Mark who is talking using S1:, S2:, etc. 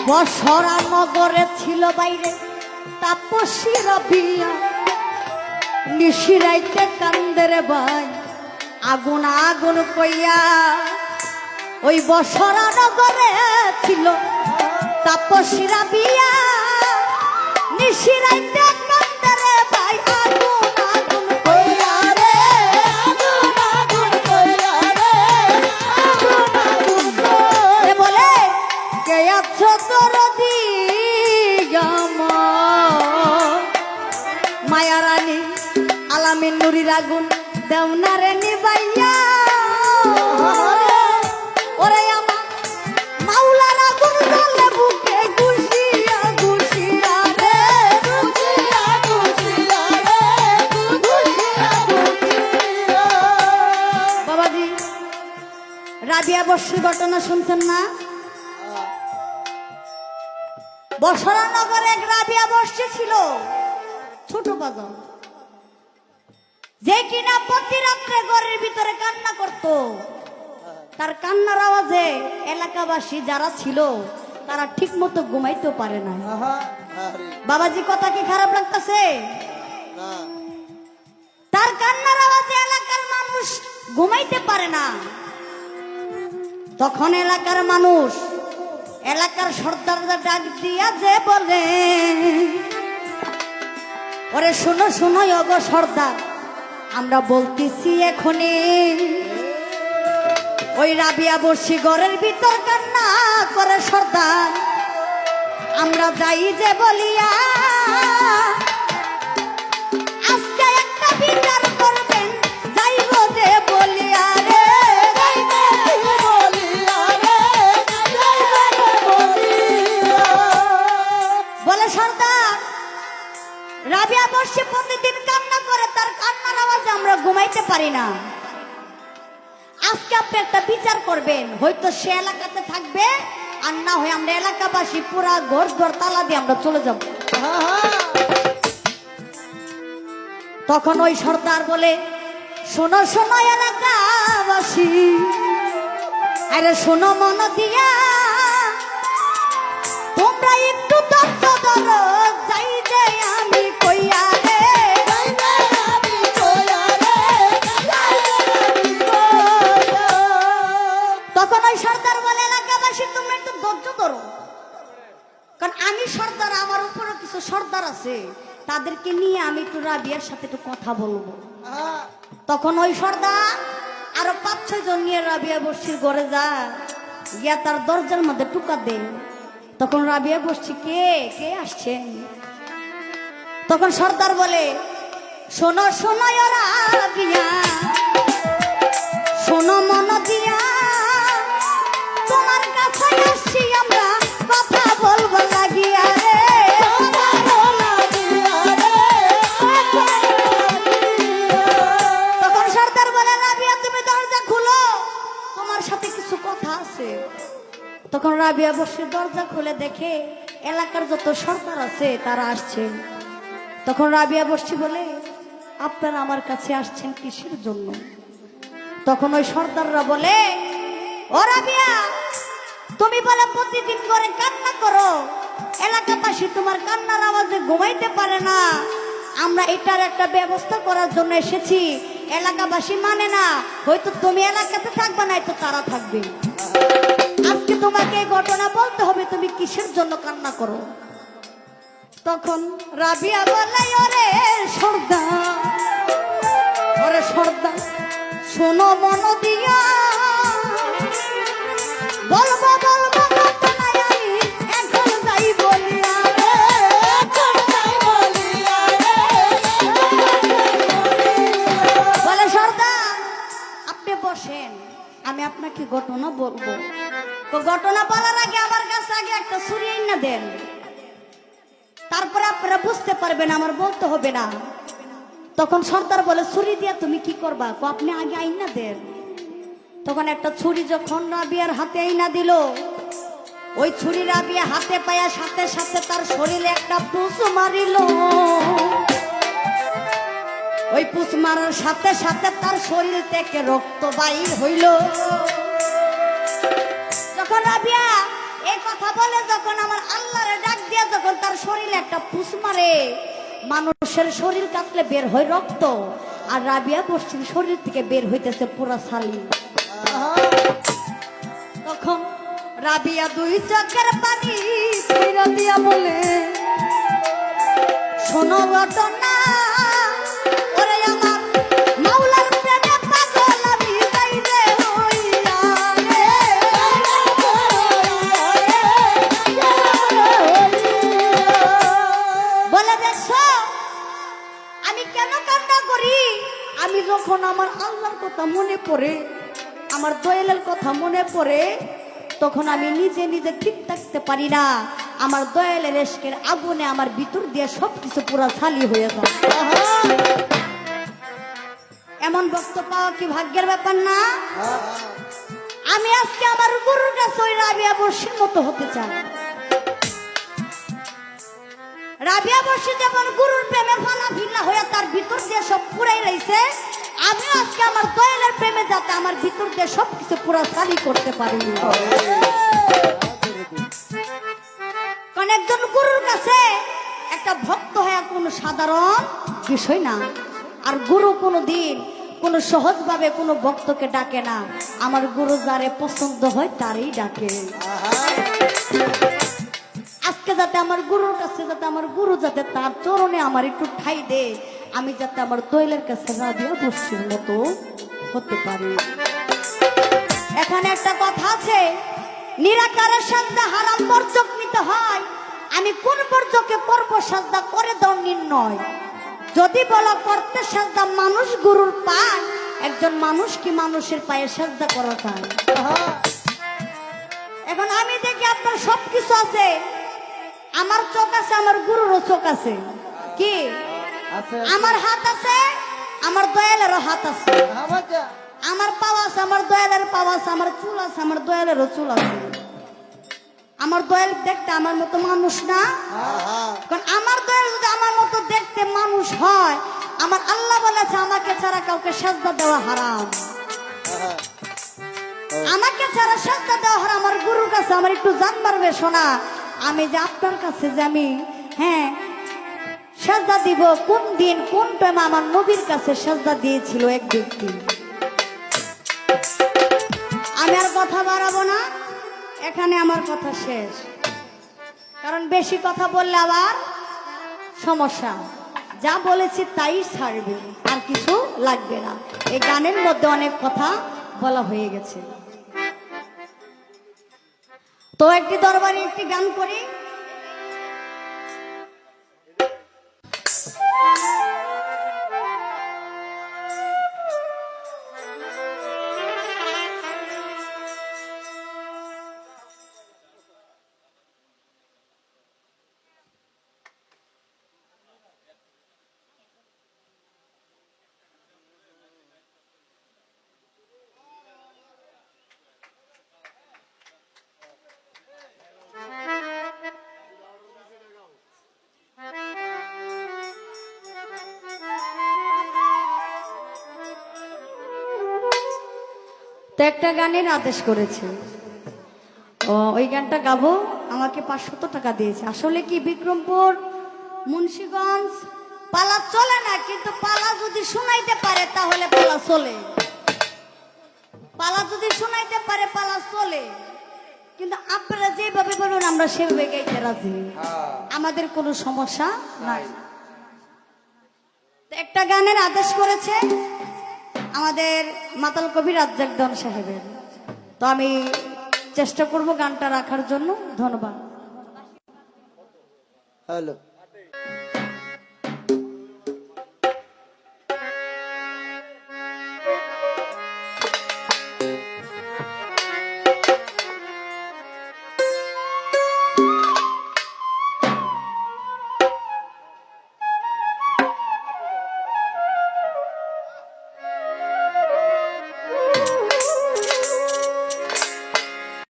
S1: বসরা নগরে ছিল বাইরে তাপসী রাবিয়া, নিশিরাইতে কান্দেরে ভাই আগুন আগুন কইয়া। ওই বসরা নগরে ছিল তাপসী রাবিয়া, নিশিরাইতে কান্দেরে ভাই আগুন আগুন কইয়া রে, আগুন আগুন কইয়া রে, আগুন আগুন কইয়া। বলে কে আছো তোর মায়া রানী আলামিন নুরির আগুন দেওনারে নিবাইয়া। ওরে আমার মাওলার আগুন জ্বলে বুকে গুছিয়া গুছিয়া রে, গুছিয়া গুছিয়া রে, গুছিয়া গুছিয়া। বাবাজি রাবিয়া বস্যির ঘটনা শুনছেন না? বসরা নগরে এক রাবিয়া বস্যি ছিল, ছোট বাজার, যে কিনা প্রতি রাত্রে ঘরের ভিতরে কান্না করত। তার কান্নার আওয়াজে এলাকাবাসী যারা ছিল তারা ঠিক মতো ঘুমাইতে পারে না। বাবাজি কথা কি খারাপ লাগতেছে? তার কান্নার আওয়াজে এলাকার মানুষ ঘুমাইতে পারে না। তখন এলাকার মানুষ এলাকার সর্দারদের ডাক দিয়া যে বলে, ওরে শোনো শোনো ওগো সর্দার, আমরা বলতেছি এখনই ওই রাবিয়া বসি ঘরের ভিতর কান্না করে সর্দার, আমরা যাই যে বলিয়া আজকে একটা বিচার করবেন, যাইব যে বলিয়া রে, বলে সর্দার রাবিয়া বসে প্রতিদিন কান্না করে, তার কান্নার আওয়াজে আমরা ঘুমাইতে পারি না। আজকে আপনি একটা বিচার করবেন, হয়তো সে এলাকাতে থাকবে আর না হয় আমরা এলাকাবাসী পুরা ঘর ঘর তালা দিয়ে আমরা চলে যাব। তখন ওই সর্দার বলে, শোনো শোনো এলাকাবাসী, আরে শোনো মন দিয়া, তোমরা একটু ধৈর্য ধরো, যাই যে আমি কইয়া রে, তখন ওই সর্দার বলে, এলাকাবাসী তোমরা একটু ধৈর্য ধরো, কারণ আমি সর্দার, আমার উপরে কিছু সর্দার আছে, তাদেরকে নিয়ে আমি একটু রাবিয়ার সাথে একটু কথা বলবো। তখন ওই সর্দার আরো 5-6 জন নিয়ে রাবিয়া বস্যির ঘরে যায়, গিয়া তার দরজার মধ্যে টুকা দেয়। তখন রাবিয়া বসছি, কে কে আসছেন? তখন সর্দার বলে, শোনো শোনো রাবিয়া, শোনো মন দিয়া, তোমার কাছে আসছি আমরা কথা বলবো লাগিয়া রে, তখন সর্দার বলে, রাবিয়া তুমি দরজা খুলো, তোমার সাথে কিছু কথা আছে। তখন রাবিয়া বসে দরজা খুলে দেখে এলাকার যত সর্দার আছে তারা আসছে। তখন রাবিয়া বসছি বলে, আপনারা আমার কাছে আসছেন কিসের জন্য? তখন ওই সর্দাররা বলে, ও রাবিয়া, তুমি বলে প্রতিদিন করে কান্না করো, এলাকাবাসী তোমার কান্নার আওয়াজে ঘুমাইতে পারে না, আমরা এটার একটা ব্যবস্থা করার জন্য এসেছি। এলাকাবাসী মানে না, হয়তো তুমি এলাকাতে থাকবে না, তো তারা থাকবে। আজকে তোমাকে এই ঘটনা বলতে হবে, তুমি কিসের জন্য কান্না করো। তখন রাবিয়া বলে, ওরে সর্দার, ওরে সর্দার, শোনো মন দিয়া, বলবো বলবো ঘটনায় আমি এখন যাই বলিয়া রে, এখন যাই বলিয়া রে। বলে সর্দার আপনি বসেন, আমি আপনাকে ঘটনা বলবো। ঘটনা বলার আগে আমার কাছে আগে একটা ছুরি এনে দেন, তারপরে আপনারা বুঝতে পারবেন, আমার বলতে হবে না। তখন সর্দার বলে, ছুরি দিয়া তুমি কি করবা? আপনি আগে আইনা দেন। তখন একটা ছুরি যখন রাবিয়ার হাতে আইনা দিল, ওই ছুরি রাবিয়া হাতে পায়া সাথে সাথে তার শরীরে একটা পুষ মারিল। ওই পুষ মারার সাথে সাথে তার শরীর থেকে রক্ত বাইর হইল। যখন রাবিয়া এই কথা বলে, যখন আমার যখন তার শরীরে একটা পুষ মারে, মানুষের শরীর কাটলে বের হয় রক্ত, আর রাবিয়া বর্ষির শরীর থেকে বের হইতেছে পুরা ছালি। তখন রাবিয়া দুই চোখের পানি ফিরা দিয়া বলে, শোনো ঘটনা, ওরে আমার মাওলার প্রেমে পাগল আমি যাই রে হইয়া রে। বলে দেখছো আমি কেন কান্না করি? আমি যখন আমার আল্লাহর কথা মনে পড়ে, আমার দয়ালের কথা মনে পড়ে, তখন আমি নিজে নিজে ঠিক থাকতে পারি না। আমার দয়ালের ইশকের আগুনে আমার ভিতর দিয়ে সবকিছু পুরা ছালি হয়ে যায়। এমন ভক্ত পাওয়া কি ভাগ্যের ব্যাপার না? আমি আজকে আমার গুরুর কাছে ওই রাবিয়া বর্ষির মতো হতে চাই। রাবিয়া বর্ষি যেমন গুরুর প্রেমে ফানা ফিল্লা হয়ে তার ভিতর দিয়ে সব পুরাই রয়েছে, আমি আজকে আমার দয়ালের প্রেমে যাতে আমার ভিতর দিয়ে সবকিছু পুরা ছালি করতে পারি। কারণ একজন গুরুর কাছে একটা ভক্ত হয়ে কোনো সাধারণ বিষয় না। আর গুরু কোনো দিন কোনো সহজভাবে কোনো ভক্তকে ডাকে না। আমার গুরু যারে পছন্দ হয় তারই ডাকে। আজকে যাতে আমার গুরুর কাছে যাতে আমার গুরু যাতে তার চরণে আমার একটু ঠাই দে, আমি যাতে আমার দয়ালের কাছে রাবিয়া বর্ষির মতো হতে পারি। এখানে একটা কথা আছে, নিরাকারের সাজদা হারাম বর্জক নিতে হয়। আমি কোন বর্জকে করবো সাজদা করে দাও নির্ণয়। যদি বলো করতে সাজদা মানুষ গুরুর পায়, একজন মানুষ কি মানুষের পায়ে সাজদা করা যায়? এখন আমি দেখি আপনার সবকিছু আছে, আমার চোখ আছে, আমার গুরুরও চোখ আছে, কি আমার হাত আছে, আমার দয়ালেরও হাত আছে, আমার পাওয়া আছে, আমার দয়ালের পাওয়া আছে, আমার চুল আছে, আমার দয়ালেরও চুল আছে। আমার দয়াল দেখতে আমার মতো মানুষ না? কারণ আমার দয়াল যদি আমার মতো দেখতে মানুষ হয়, আমার আল্লাহ বলেছে আমাকে ছাড়া কাউকে সাজদা দেওয়া হারাম। আমাকে ছাড়া সাজদা দেওয়া হারাম। আমার গুরুর কাছে আমার একটু জান মারবে শোনা, আমি যে আপনার কাছে যে আমি সাজদা দিব, কোন দিন কোন টাইম আমার নবীর কাছে সাজদা দিয়েছিল এক ব্যক্তি। আমি আর কথা বাড়াবো না, এখানে আমার কথা শেষ। কারণ বেশি কথা বললে আবার সমস্যা। যা বলেছি তাই ছাড়বে, আর কিছু লাগবে না। এই গানের মধ্যে অনেক কথা বলা হয়ে গেছে। তো একটি দরবারে একটি গান করি। তো একটা গানের আদেশ করেছে, ওই গানটা গাবো, আমাকে 500 টাকা দিয়েছে। আসলে কি বিক্রমপুর মুন্সিগঞ্জ পালা চলে না, কিন্তু পালা যদি শোনাইতে পারে তাহলে পালা চলে। পালা যদি শোনাইতে পারে পালা চলে, কিন্তু আপনারা যেভাবে বলুন আমরা সেভাবে গাইতে রাজি, আমাদের কোনো সমস্যা নাই। একটা গানের আদেশ করেছে আমাদের মাতাল কবি রাজ্জাক দন সাহেবের, তো আমি চেষ্টা করব গানটা রাখার জন্য। ধন্যবাদ।
S2: হ্যালো।